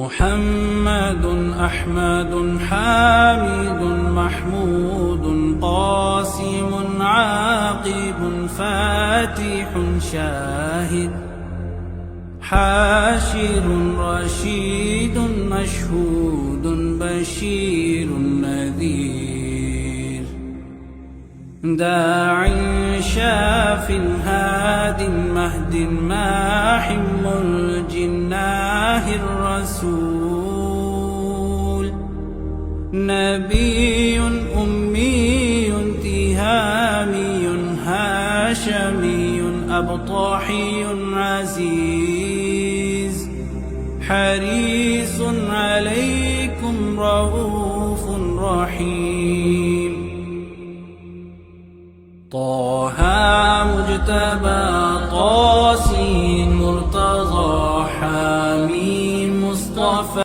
محمد أحمد حامد محمود قاسم عاقب فاتح شاهد حاشر رشيد مشهود بشير نذير داع شاف هاد مهد ماح الجناه الرسول نبي أمي تهامي هاشمي أبطاحي عزيز حريص عليكم رؤوف رحيم طه مجتبى طاسين مرتضى حميم مصطفى